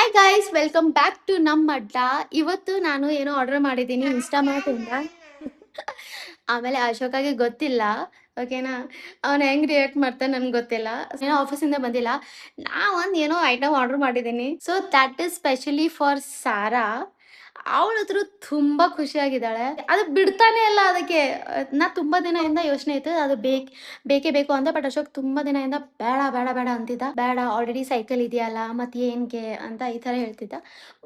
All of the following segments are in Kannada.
Hi guys, welcome back to ನಮ್ಮ ಅಡ್ಡ. ಇವತ್ತು ನಾನು ಏನೋ ಆರ್ಡರ್ ಮಾಡಿದ್ದೀನಿ ಇನ್ಸ್ಟಾಮಾರ್ಟಿಂದ. ಆಮೇಲೆ ಅಶೋಕಾಗೆ ಗೊತ್ತಿಲ್ಲ, ಓಕೆನಾ. ಅವನು ಹೆಂಗ್ ರಿಯಾಕ್ಟ್ ಮಾಡ್ತಾನೆ ನನ್ಗೆ ಗೊತ್ತಿಲ್ಲ. ಏನೋ ಆಫೀಸಿಂದ ಬಂದಿಲ್ಲ. ನಾ ಒಂದು ಏನೋ ಐಟಮ್ ಆರ್ಡರ್ ಮಾಡಿದ್ದೀನಿ. So that is specially for Sara. ಅವಳತ್ರ ತುಂಬಾ ಖುಷಿಯಾಗಿದ್ದಾಳೆ. ಅದು ಬಿಡ್ತಾನೆ ಇಲ್ಲ ಅದಕ್ಕೆ. ನಾ ತುಂಬಾ ದಿನದಿಂದ ಯೋಚನೆ ಇತ್ತು ಅದು ಬೇಕೇ ಬೇಕು ಅಂತ. ಬಟ್ ಅಶೋಕ್ ತುಂಬಾ ದಿನದಿಂದ ಬೇಡ ಬೇಡ ಬೇಡ ಅಂತಿದ್ದ. ಬೇಡ, ಆಲ್ರೆಡಿ ಸೈಕಲ್ ಇದೆಯಲ್ಲ ಮತ್ತೆ ಏನ್ಗೆ ಅಂತ ಈ ತರ ಹೇಳ್ತಿದ್ದ.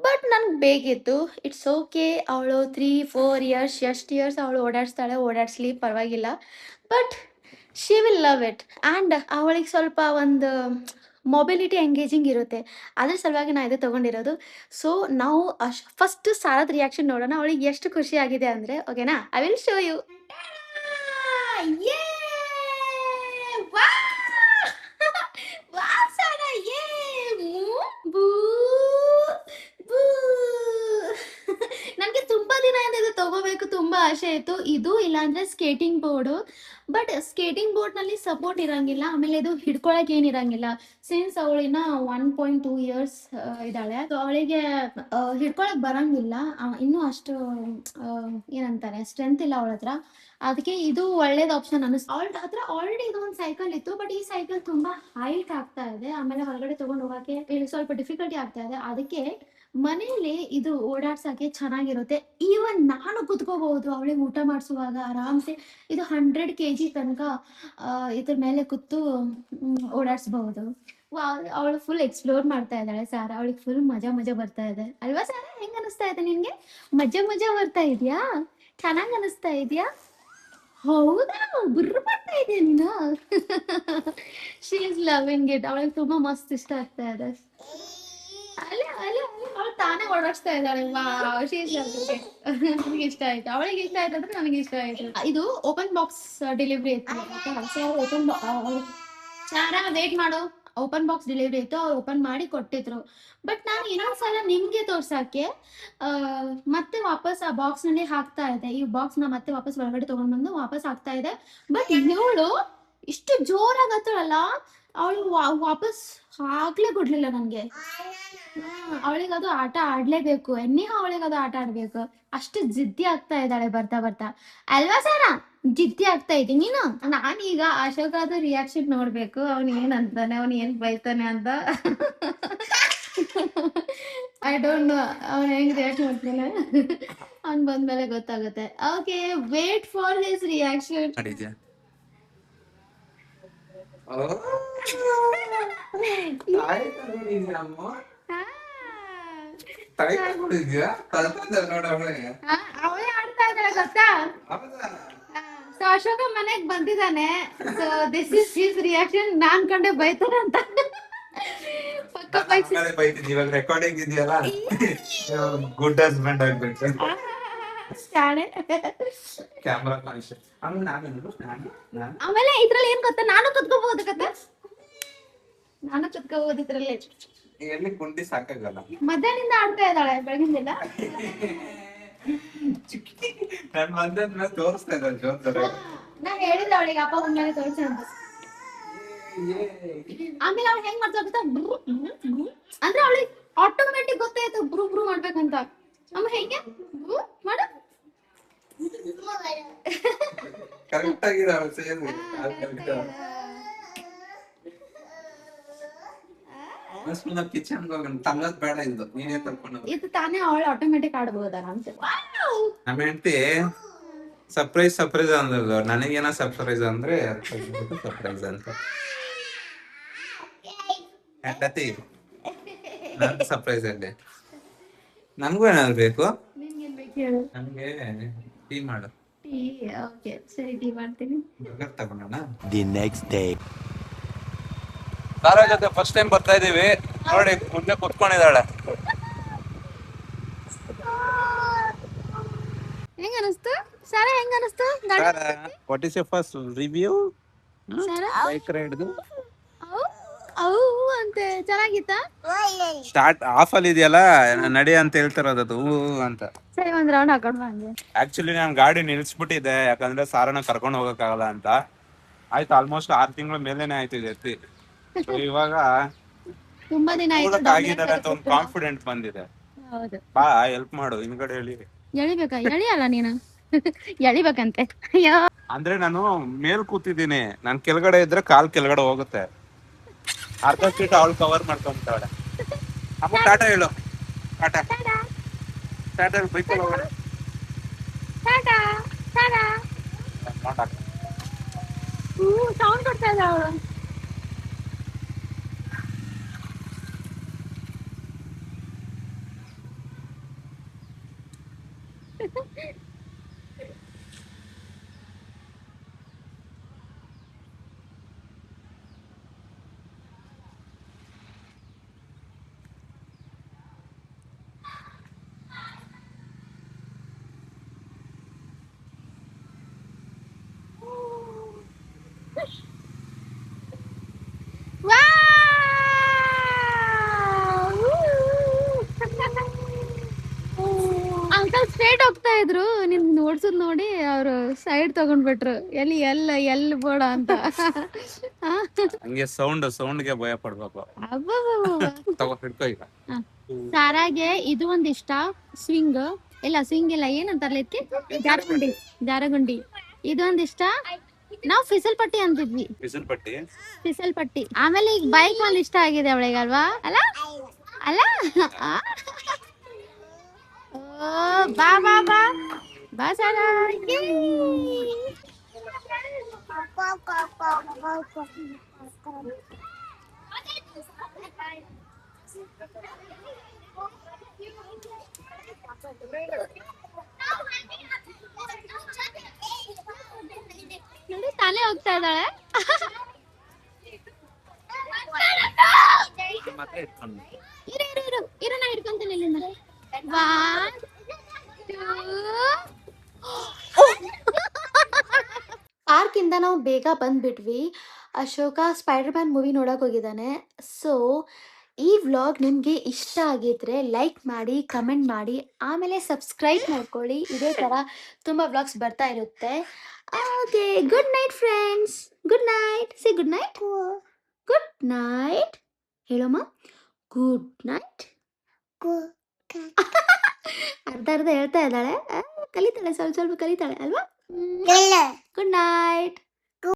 ಬಟ್ ನನ್ಗೆ ಬೇಕಿತ್ತು. It's okay. ಅವಳು 3-4 ಇಯರ್ಸ್, ಎಷ್ಟು ಇಯರ್ಸ್ ಅವಳು ಓಡಾಡಿಸ್ತಾಳೆ, ಓಡಾಡಿಸ್ಲಿ, ಪರವಾಗಿಲ್ಲ. But she will love it. And ಅವಳಿಗೆ ಸ್ವಲ್ಪ ಒಂದು ಮೊಬಿಲಿಟಿ ಎಂಗೇಜಿಂಗ್ ಇರುತ್ತೆ. ಅದ್ರ ಸಲುವಾಗಿ ನಾ ಇದು ತಗೊಂಡಿರೋದು. ಸೊ ನಾವು ಫಸ್ಟ್ ಸಾರದ್ ರಿಯಾಕ್ಷನ್ ನೋಡೋಣ, ಅವಳಿಗೆ ಎಷ್ಟು ಖುಷಿ ಆಗಿದೆ ಅಂದ್ರೆ. ಓಕೆನಾ, ಐ ವಿಲ್ ಶೋ ಯು. ನನಗೆ ತುಂಬಾ ದಿನದಿಂದ ಇದು ತಗೋಬೇಕು ತುಂಬಾ ಆಸೆ ಇತ್ತು. ಇದು ಇಲ್ಲಾಂದ್ರೆ skating board. But skating board ನಲ್ಲಿ ಸಪೋರ್ಟ್ ಇರಂಗಿಲ್ಲ, ಆಮೇಲೆ ಇದು ಹಿಡ್ಕೊಳಕ್ ಏನಿರಂಗಿಲ್ಲ. ಸಿನ್ಸ್ ಅವಳಿನ 1.2 ಇಯರ್ಸ್ ಇದ್ದಾಳೆ. ಸೊ ಅವಳಿಗೆ ಹಿಡ್ಕೊಳಕ್ ಬರಂಗಿಲ್ಲ. ಇನ್ನೂ ಅಷ್ಟು ಏನಂತಾರೆ ಸ್ಟ್ರೆಂತ್ ಇಲ್ಲ ಅವಳ ಹತ್ರ. ಅದಕ್ಕೆ ಇದು ಒಳ್ಳೇದು ಆಪ್ಷನ್ ಅನಿಸ್ತು. ಅವಳ ಹತ್ರ ಆಲ್ರೆಡಿ ಇದು ಒಂದು ಸೈಕಲ್ ಇತ್ತು. ಬಟ್ ಈ ಸೈಕಲ್ ತುಂಬಾ ಹೈಟ್ ಆಗ್ತಾ ಇದೆ, ಆಮೇಲೆ ಹೊರಗಡೆ ತಗೊಂಡು ಹೋಗಕ್ಕೆ ಸ್ವಲ್ಪ ಡಿಫಿಕಲ್ಟಿ ಆಗ್ತಾ ಇದೆ. ಅದಕ್ಕೆ ಮನೆಯಲ್ಲಿ ಇದು ಓಡಾಡ್ಸಕ್ಕೆ ಚೆನ್ನಾಗಿರುತ್ತೆ. ಈವನ್ ನಾನು ಕುತ್ಕೋಬಹುದು ಅವಳಿಗೆ ಊಟ ಮಾಡಿಸುವಾಗ ಆರಾಮ್ಸೆ. ಇದು 100 kg ತನಕ ಇದ್ರ ಮೇಲೆ ಕೂತು ಓಡಾಡ್ಸ್ಬಹುದು. ಅವಳು ಫುಲ್ ಎಕ್ಸ್ಪ್ಲೋರ್ ಮಾಡ್ತಾ ಇದ್ದಾಳೆ ಸಾರಾ. ಅವಳಿಗೆ ಫುಲ್ ಮಜಾ ಮಜಾ ಬರ್ತಾ ಇದೆ ಅಲ್ವಾ ಸಾರಾ? ಹೆಂಗ್ ಅನಿಸ್ತಾ ಇದೆ ನಿನ್ಗೆ? ಮಜಾ ಮಜಾ ಬರ್ತಾ ಇದೆಯಾ? ಚೆನ್ನಾಗ್ ಅನಿಸ್ತಾ ಇದೆಯಾ? ಹೌದಾ, ಬುರ್ರ ಮಾಡ್ತಾ ಇದೆಯಾ ನೀನು? She is loving it. ಅವಳಿಗೆ ತುಂಬಾ ಮಸ್ತ್ ಇಷ್ಟ ಆಗ್ತಾ ಇದೆ. ಅಲ್ಲೇ ಅಲ್ಲೇ ಅವಳು ತಾನೇ ಓಡಾಡ್ಸ್ತಾ ಇದ್ದಾಳೆ. She is loving it. ನನಗೆ ಇಷ್ಟ ಆಯ್ತು, ಅವಳಿಗೆ ಇಷ್ಟ ಆಯ್ತು ಅಂದ್ರೆ ನನಗೆ ಇಷ್ಟ ಆಯ್ತು. ಇದು ಓಪನ್ ಬಾಕ್ಸ್ ಡೆಲಿವರಿ ಇತ್ತು. ಓಪನ್ ಸಾರಾ ವೇಟ್ ಮಾಡು. ಓಪನ್ ಬಾಕ್ಸ್ ಡೆಲಿವರಿ ಇತ್ತು, ಅವ್ರು ಓಪನ್ ಮಾಡಿ ಕೊಟ್ಟಿದ್ರು. ಬಟ್ ನಾನು ಇನ್ನೊಂದ್ಸಲ ನಿಮ್ಗೆ ತೋರ್ಸಕ್ಕೆ ಮತ್ತೆ ವಾಪಸ್ ಆ ಬಾಕ್ಸ್ ನಲ್ಲಿ ಹಾಕ್ತಾ ಇದೆ. ಈ ಬಾಕ್ಸ್ ನ ಮತ್ತೆ ವಾಪಸ್ ಒಳಗಡೆ ತಗೊಂಡ್ ಬಂದು ವಾಪಸ್ ಹಾಕ್ತಾ ಇದೆ. ಬಟ್ ಇವಳು ಇಷ್ಟು ಜೋರಾಗಿ ಹತ್ತಳಲ್ಲ, ಅವಳು ವಾಪಸ್ ಹಾಕ್ಲೇ ಕೊಡ್ಲಿಲ್ಲ ನನ್ಗೆ. ಅವಳಿಗೆ ಅದು ಆಟ ಆಡ್ಲೇಬೇಕು. ಅವಳಿಗೆ ಅದು ಆಟ ಆಡ್ಬೇಕು. ಅಷ್ಟು ಜಿದ್ದಿ ಆಗ್ತಾ ಇದ್ದಾಳೆ ಬರ್ತಾ ಬರ್ತಾ, ಅಲ್ವಾ ಸಾರಾ? ಜಿದ್ದಿ ಆಗ್ತಾ ಇದ್ದೀನಿ ನೀನು. ನಾನೀಗ ಅಶೋಕದ ರಿಯಾಕ್ಷನ್ ನೋಡ್ಬೇಕು. ಅವ್ನು ಏನ್ ಅಂತಾನೆ, ಅವ್ನು ಏನ್ ಬೈತಾನೆ ಅಂತ. ಐ ಡೋಂಟ್ ನೋ ಅವ್ನು ಹೆಂಗ್ ರಿಯಾಕ್ಟ್ ಮಾಡ್ತಾನೆ. ಅವ್ನ್ ಬಂದ್ಮೇಲೆ ಗೊತ್ತಾಗುತ್ತೆ. Okay, wait for his reaction. ಅವಳೇ ಆಡ್ತಾ ಇದ್ದಾಳೆ ಗೊತ್ತಾ? ಸೊ ಅಶೋಕ ಮನೆಗ್ ಬಂದಿದ್ದಾನೆ. So this is his reaction. ನಾನ್ ಕಂಡೆ ಬೈತಾನೆ ಅಂತ ಪಕ್ಕ ಬೈತೀನಿ. ಇವಾಗ ರೆಕಾರ್ಡಿಂಗ್ ಇದೆಯಲ್ಲ, ಗುಡ್ ಹಸ್ಬೆಂಡ್ ಆಗ್ಬೇಕು. Camera conscious. ಆಮೇಲೆ ಇದ್ರಲ್ಲಿ ಏನ್ ಗೊತ್ತಾ, ನಾನು ಕುತ್ಕೋಬಹುದು ಗೊತ್ತಾ? ನಾನು ಕುತ್ಕೋಬಹುದು ಇದ್ರಲ್ಲಿ. ಎಲ್ಲಿ ಕುಂಡಿ ಸಾಕಾಗಲ್ಲ. ಮಧ್ಯಾಹ್ನದಿಂದ ಆಡ್ತಾ ಇದ್ದಾಳೆ, ಬೆಳಗಿಂದಿಲ್ಲ. ನನ್ ಮಧ್ಯಾಹ್ನ ತೋರಿಸ್ತಾ ಇದ್ದಾಳೆ ಜೋರ್ತಾರೆ. ನಾ ಹೇಳಿಲ್ಲ ಅವಳಿಗೆ ಅಪ್ಪ ಬಂದ್ಮೇಲೆ ತೋರಿಸ ಅಂತ. ಆಮೇಲೆ ಅವಳು ಹೆಂಗ್ ಮಾಡ್ತಾ ಗೊತ್ತಾ, ಅಂದ್ರೆ ಅವಳಿಗೆ ಆಟೋಮೆಟಿಕ್ ಗೊತ್ತಾಯ್ತು ಬ್ರೂ ಬ್ರೂ ಮಾಡ್ಬೇಕಂತ. ಅಮ್ಮ ಹೆಂಗೆ ಮಾಡ ಕರೆಕ್ಟ್ ಆಗಿದೆ. ಕಿಚನ್ ತಂಗದ್ ಬೇಡ ಇದ್ದು ನೀನೇ ತರ್ಕೊಂಡು. ಇದು ತಾನೇ ಅವಳು ಆಟೋಮೆಟಿಕ್ ಆಡ್ಬೋದ ಅಂತ. ನಮ್ಮ ಹೆಂಡತಿ ಸರ್ಪ್ರೈಸ್ ಅಂದ್ರದು. ನನಗೇನ ಸರ್ಪ್ರೈಸ್ ಅಂದ್ರೆ ಸರ್ಪ್ರೈಸ್ ಅಂತ. ಹೆಂಡತಿ ನನ್ ಸರ್ಪ್ರೈಸ್ ಅಲ್ಲಿ ನನ್ಗೂ ಏನಾದ್ರು ಬೇಕು. ನನ್ಗೆ ಟೀ ಮಾಡು. ಟೀ? ಓಕೆ ಸರಿ, ಟೀ ಮಾಡ್ತೀನಿ. ಬರ್ಗರ್ ತಗೊಂಡೋಣ. The next day. ಸಾರಾ ಜೊತೆ ಫಸ್ಟ್ ಟೈಮ್ ಬರ್ತಾ ಇದೀವಿ. ನೋಡಿ ಮುಂದೆ ಕುತ್ಕೊಂಡಿದ್ದಾಳೆ. ಹೆಂಗ ಅನಿಸ್ತು ಸಾರಾ? ಹೆಂಗ ಅನಿಸ್ತು what is your first review ಸಾರಾ? Bike ride? ಅಂತೆ ಚೆನ್ನಾಗಿತ್ತಾ? ಸ್ಟಾರ್ಟ್ ಆಫ್ ಅಲ್ಲಿ ಇದೆಯಲ್ಲ, ನಡಿ ಅಂತ ಹೇಳ್ತಿರೋದು ಅಂತ. ಸರಿ, ಒಂದ್ ರೌಂಡ್ ಹಾಕೊಂಡ್ ಬಂದೆ. ಆಕ್ಚುಲಿ ನಾನು ಗಾಡಿ ನಿಲ್ಸ್ಬಿಟ್ಟಿದ್ದೆ, ಯಾಕಂದ್ರೆ ಸಾರನ ಕರ್ಕೊಂಡು ಹೋಗಕ್ಕಾಗಲ್ಲ ಅಂತ. ಆಯ್ತು, ಆಲ್ಮೋಸ್ಟ್ 6 ತಿಂಗಳ ಮೇಲೇನೆ ಆಯ್ತು ಇದು ಎತ್ತಿ. ಇವಾಗ ತುಂಬಾ ದಿನ ಆಯ್ತು ಆಗಿದ್ದಾರೆ ಅಂತ ಒಂದು ಕಾನ್ಫಿಡೆಂಟ್ ಬಂದಿದೆ. ಹೌದು. ಬಾ ಹೆಲ್ಪ್ ಮಾಡು ಹಿಂದ್ಗಡೆ ಹೇಳಿ. ಎಳಿಬೇಕಾ? ಎಳಿಯಲ್ಲ ನೀನು. ಎಳಿಬೇಕಂತೆ. ಅಯ್ಯೋ. ಅಂದ್ರೆ ನಾನು ಮೇಲ್ ಕೂತಿದ್ದೀನಿ, ನಾನ್ ಕೆಳಗಡೆ ಇದ್ರೆ ಕಾಲ್ ಕೆಳಗಡೆ ಹೋಗುತ್ತೆ. ಅರ್ಧ ಸೀಟ್ ಅವಳು ಕವರ್ ಮಾಡ್ಕೊಂತಾಳೆ. ಅಮ್ಮ ಟಾಟಾ ಹೇಳು. ಟಾಟಾ ಟಾಟಾ ಬೈಕಲ್ಲಿ ಹೋಗೋಣ. ಟಾಟಾ ಟಾಟಾ. ಸೌಂಡ್ ಕೊಡ್ತಾ ಇದ್ದ ಅವಳು. ಅಂಕಲ್ ಸ್ಟ್ರೇಟ್ ಹೋಗ್ತಾ ಇದ್ರು, ನಿನ್ ನೋಡ್ಸುದ್ ನೋಡಿ ಅವ್ರು ಸೈಡ್ ತಗೊಂಡ್ಬಿಟ್ರು. ಎಲ್ಲಿ ಬೋಡ ಅಂತ. ಹಂಗೆ ಸೌಂಡ್ಗೆ ಭಯ ಪಡ್ಬೇಕು. ಅಬ್ಬಬ್ಬಬ್ಬ. ತಗೋ ಹಿಡ್ಕೋ ಈಗ. ಸಾರಾಗೆ ಇದು ಒಂದ್ ಇಷ್ಟ, ಸ್ವಿಂಗ್ ಇಲ್ಲ ಏನಂತಾರಲ್ಲ ಇದಕ್ಕೆ, ಜಾರಗುಂಡಿ ಇದೊಂದ್ ಇಷ್ಟ. ನಾವ್ ಫಿಸಲ್ ಪಟ್ಟಿ ಅಂತಿದ್ವಿ. ಫಿಸಲ್ ಪಟ್ಟಿ. ಆಮೇಲೆ ಈಗ ಬೈಕ್ ಒಂದ್ ಇಷ್ಟ ಆಗಿದೆ ಅವಳಿಗೆ ಅಲ್ವಾ? ಅಲ್ಲ ಅಲ್ಲ. ಆ? ಓ, ಬಾ ಬಾ ಬಾ ಬಾ ಸಾರಾ. ನೋಡಿ ತಾನೇ ಹೋಗ್ತಾ ಇದ್ದಾಳೆ. ಇರು ನಾ ಹಿಡ್ಕೊಂತೀನಿ ಇಲ್ಲಿಂದ. 1 2. ಪಾರ್ಕ್ ಇಂದ ನಾವು ಬೇಗ ಬಂದ್ಬಿಟ್ವಿ. ಅಶೋಕ ಸ್ಪೈಡರ್ ಮ್ಯಾನ್ ಮೂವಿ ನೋಡಕ್ ಹೋಗಿದ್ದಾನೆ. ಸೊ ಈ ವ್ಲಾಗ್ ನಿಮಗೆ ಇಷ್ಟ ಆಗಿದ್ರೆ ಲೈಕ್ ಮಾಡಿ, ಕಮೆಂಟ್ ಮಾಡಿ, ಆಮೇಲೆ ಸಬ್ಸ್ಕ್ರೈಬ್ ಮಾಡ್ಕೊಳ್ಳಿ. ಇದೇ ಥರ ತುಂಬ ವ್ಲಾಗ್ಸ್ ಬರ್ತಾ ಇರುತ್ತೆ. Okay, good night friends. Good night. See good night. Good night ಹೇಳಮ್ಮ. Good night. ಅರ್ಧ ಹೇಳ್ತಾ ಇದ್ದಾಳೆ. ಕಲಿತಾಳೆ, ಸ್ವಲ್ಪ ಕಲಿತಾಳೆ ಅಲ್ವಾ? Good night.